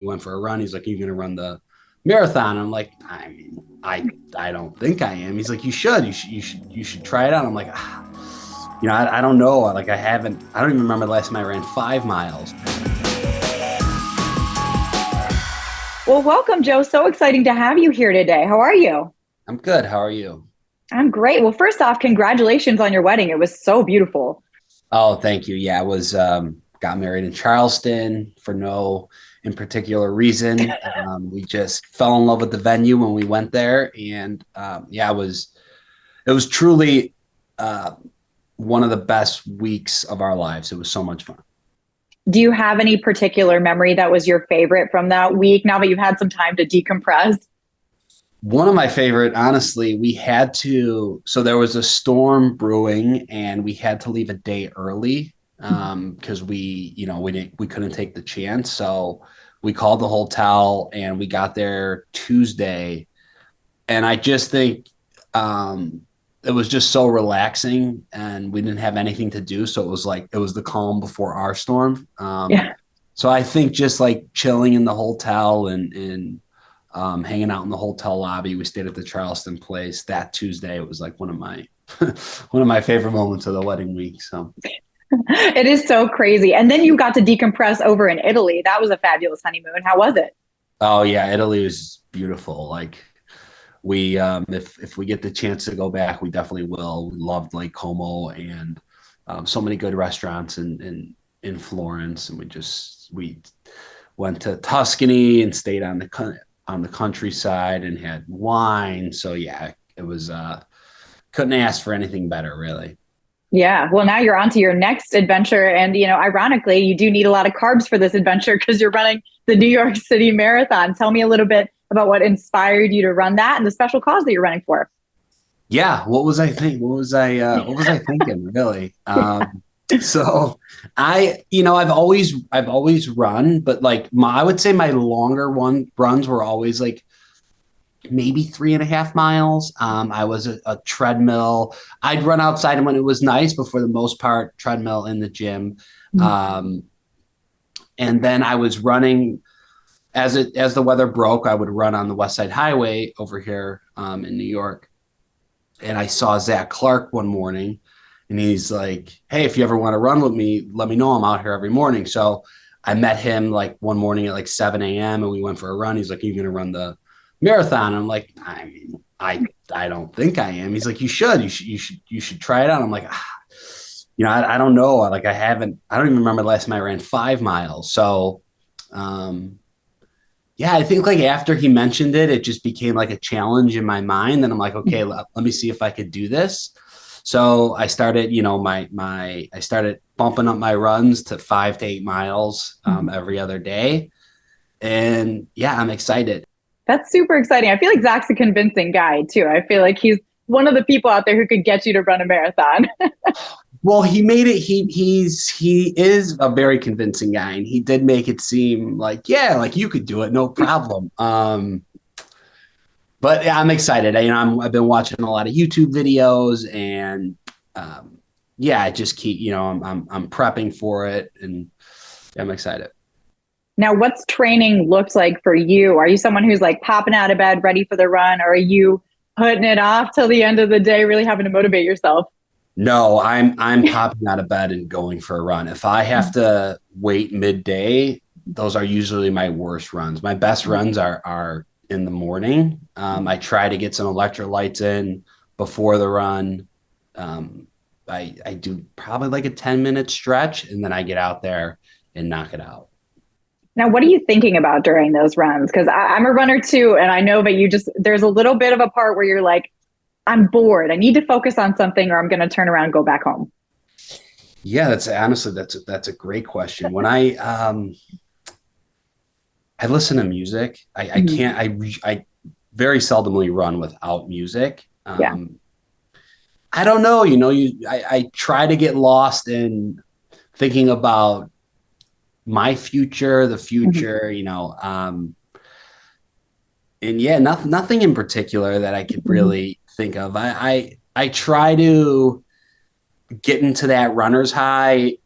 We went for a run. He's like, "You're gonna run the marathon?" I'm like, "I mean, I don't think I am." He's like, "You should. You should try it out." I'm like, I don't know. Like I don't even remember the last time I ran 5 miles. Well, welcome, Joe. So exciting to have you here today. How are you? I'm good. How are you? I'm great. Well, first off, congratulations on your wedding. It was so beautiful. Oh, thank you. Yeah, I was got married in Charleston for no in particular reason. We just fell in love with the venue when we went there, and yeah, it was truly uh, one of the best weeks of our lives. It was so much fun. Do you have any particular memory that was your favorite from that week now that you've had some time to decompress? One of my favorite, honestly, we had to, so there was a storm brewing and we had to leave a day early because we couldn't take the chance. So we called the hotel and we got there Tuesday. And I just think it was just so relaxing and we didn't have anything to do. So it was the calm before our storm. Yeah. So I think just like chilling in the hotel and hanging out in the hotel lobby. We stayed at the Charleston place that Tuesday. It was like one of my one of my favorite moments of the wedding week. So It is so crazy. And then you got to decompress over in Italy. That was a fabulous honeymoon. How was it? oh yeah, Italy was beautiful. Like we if we get the chance to go back, we definitely will. We loved Lake Como and so many good restaurants in Florence, and we went to Tuscany and stayed on the countryside and had wine. So yeah, it was couldn't ask for anything better, really. Yeah. Well, now you're on to your next adventure. And, ironically, you do need a lot of carbs for this adventure because you're running the New York City Marathon. Tell me a little bit about what inspired you to run that and the special cause that you're running for. Yeah, what was I think? What was I thinking, really? So I've always run, but like I would say my longer runs were always like maybe 3.5 miles. I was a treadmill. I'd run outside when it was nice, but for the most part, treadmill in the gym. Um, and then I was running as the weather broke. I would run on the West Side Highway over here in New York, and I saw Zach Clark one morning, and he's like, "Hey, if you ever want to run with me, let me know. I'm out here every morning." So I met him like one morning at like 7 a.m. and we went for a run. He's like, "Are you going to run the marathon?" I'm like, "I mean, I don't think I am." He's like, "You should. You should try it out." I'm like, I don't know. Like I don't even remember the last time I ran 5 miles. So um, yeah, I think like after he mentioned it, it just became like a challenge in my mind. And I'm like, okay, let me see if I could do this. So I started, I started bumping up my runs to 5 to 8 miles every other day. And yeah, I'm excited. That's super exciting. I feel like Zach's a convincing guy too. I feel like he's one of the people out there who could get you to run a marathon. Well, he made it. He is a very convincing guy, and he did make it seem like yeah, like you could do it, no problem. But yeah, I'm excited. I've been watching a lot of YouTube videos, and yeah, I just keep, I'm prepping for it, and yeah, I'm excited. Now, what's training looked like for you? Are you someone who's like popping out of bed ready for the run, or are you putting it off till the end of the day, really having to motivate yourself? No, I'm popping out of bed and going for a run. If I have to wait midday, those are usually my worst runs. My best runs are in the morning. I try to get some electrolytes in before the run. Um, I do probably like a 10-minute stretch and then I get out there and knock it out. Now, what are you thinking about during those runs? Because I'm a runner too, and I know that there's a little bit of a part where you're like, I'm bored. I need to focus on something, or I'm going to turn around and go back home. Yeah, that's honestly that's a great question. When I listen to music, I Mhm. can't I very seldomly run without music. Yeah. I don't know, I try to get lost in thinking about my future, the Mhm. future, and yeah, nothing in particular that I could Mhm. really think of. I try to get into that runner's high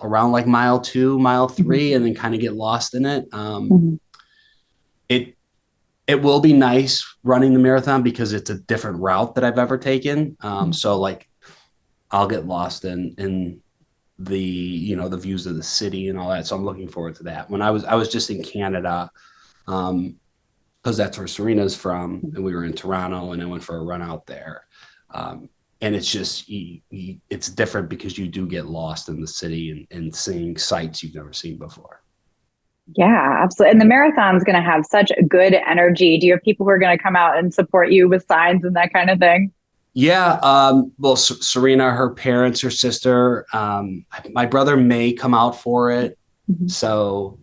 around like mile 2, mile 3, and then kind of get lost in it. It it will be nice running the marathon because it's a different route that I've ever taken. So like I'll get lost in the, the views of the city and all that. So I'm looking forward to that. When I was just in Canada, because that's where Serena's from, and we were in Toronto, and I went for a run out there. And it's just it's different because you do get lost in the city and seeing sights you've never seen before. Yeah, absolutely. And the marathon's going to have such good energy. Do you have people who are going to come out and support you with signs and that kind of thing? Yeah. Well, Serena, her parents, her sister, my brother may come out for it. So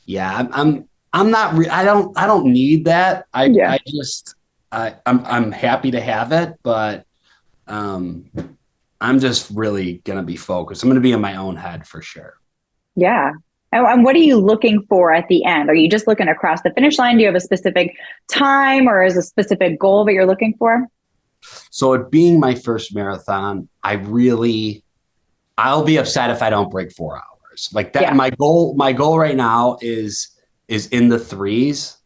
yeah, I'm not, I don't need that. I'm happy to have it, but, I'm just really going to be focused. I'm going to be in my own head for sure. Yeah. And what are you looking for at the end? Are you just looking across the finish line? Do you have a specific time or is a specific goal that you're looking for? So it being my first marathon, I'll be upset if I don't break 4 hours like that. Yeah. My goal right now is in the 3s.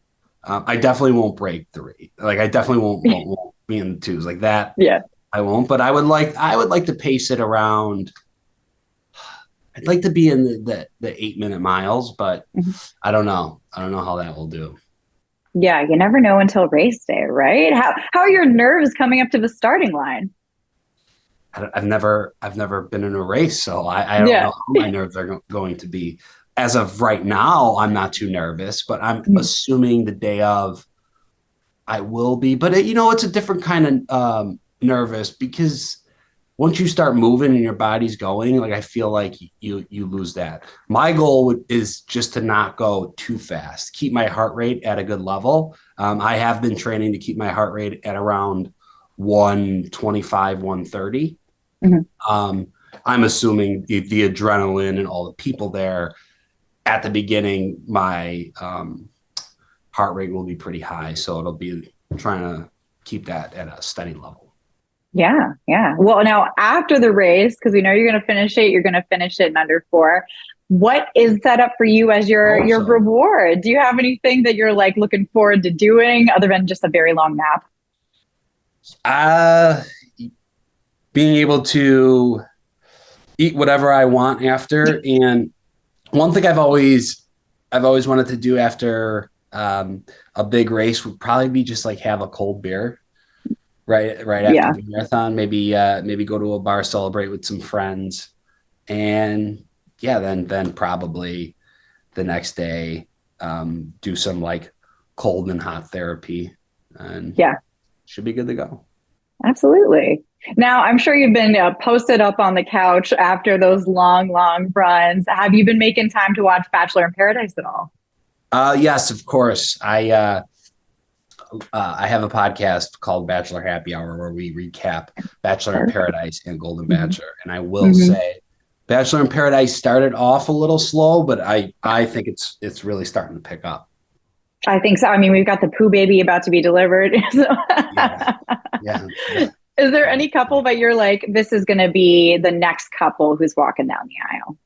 I definitely won't break 3. Like I definitely won't be in the 2s like that. Yeah, I won't, but I would like to pace it around. I'd like to be in the 8-minute miles, but I don't know. I don't know how that will do. Yeah, you never know until race day, right? How are your nerves coming up to the starting line? I've never been in a race, so I don't know how my nerves are going to be. As of right now, I'm not too nervous, but I'm assuming the day of I will be. But it's a different kind of nervous because once you start moving and your body's going, like I feel like you lose that. My goal is just to not go too fast, keep my heart rate at a good level. I have been training to keep my heart rate at around 125, 130. I'm assuming the adrenaline and all the people there at the beginning, my heart rate will be pretty high. So it'll be trying to keep that at a steady level. Yeah. Yeah. Well, now after the race, because we know you're going to finish it in under 4. What is set up for you as your reward? Do you have anything that you're like looking forward to doing other than just a very long nap? Being able to eat whatever I want after. And one thing I've always wanted to do after a big race would probably be just like have a cold beer. Right after the marathon, maybe go to a bar, celebrate with some friends, and then probably the next day do some like cold and hot therapy, and should be good to go. Absolutely. Now, I'm sure you've been posted up on the couch after those long runs. Have you been making time to watch Bachelor in Paradise at all? Yes, of course. I have a podcast called Bachelor Happy Hour where we recap Bachelor in Paradise and Golden Bachelor. And I will say Bachelor in Paradise started off a little slow, but I think it's really starting to pick up. I think so. I mean, we've got the poo baby about to be delivered. Yeah. Is there any couple that you're like, this is going to be the next couple who's walking down the aisle?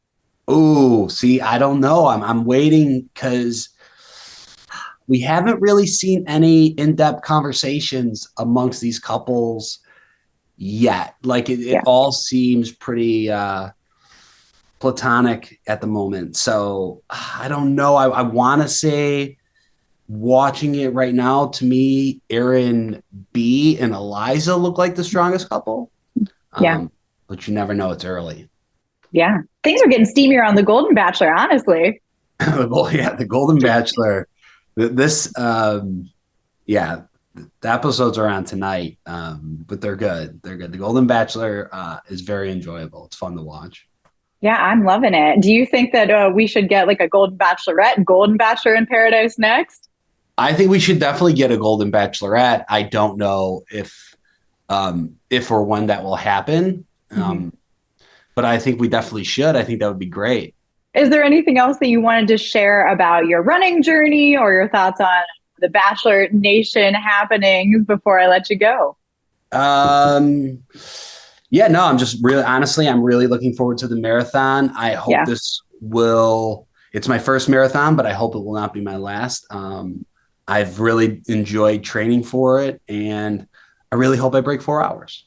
Oh, see, I don't know. I'm waiting because we haven't really seen any in-depth conversations amongst these couples yet. Like it all seems pretty platonic at the moment. So I don't know. I want to say watching it right now, to me, Aaron B and Eliza look like the strongest couple. But you never know. It's early. Yeah. Things are getting steamier on the Golden Bachelor, honestly. Well, yeah, the Golden Bachelor. The episodes are on tonight, but they're good. They're good. The Golden Bachelor is very enjoyable. It's fun to watch. Yeah, I'm loving it. Do you think that we should get like a Golden Bachelorette, Golden Bachelor in Paradise next? I think we should definitely get a Golden Bachelorette. I don't know if or when that will happen, but I think we definitely should. I think that would be great. Is there anything else that you wanted to share about your running journey or your thoughts on the Bachelor Nation happenings before I let you go? Yeah, no, I'm just really, honestly, I'm really looking forward to the marathon. I hope Yeah. it's my first marathon, but I hope it will not be my last. I've really enjoyed training for it, and I really hope I break 4 hours.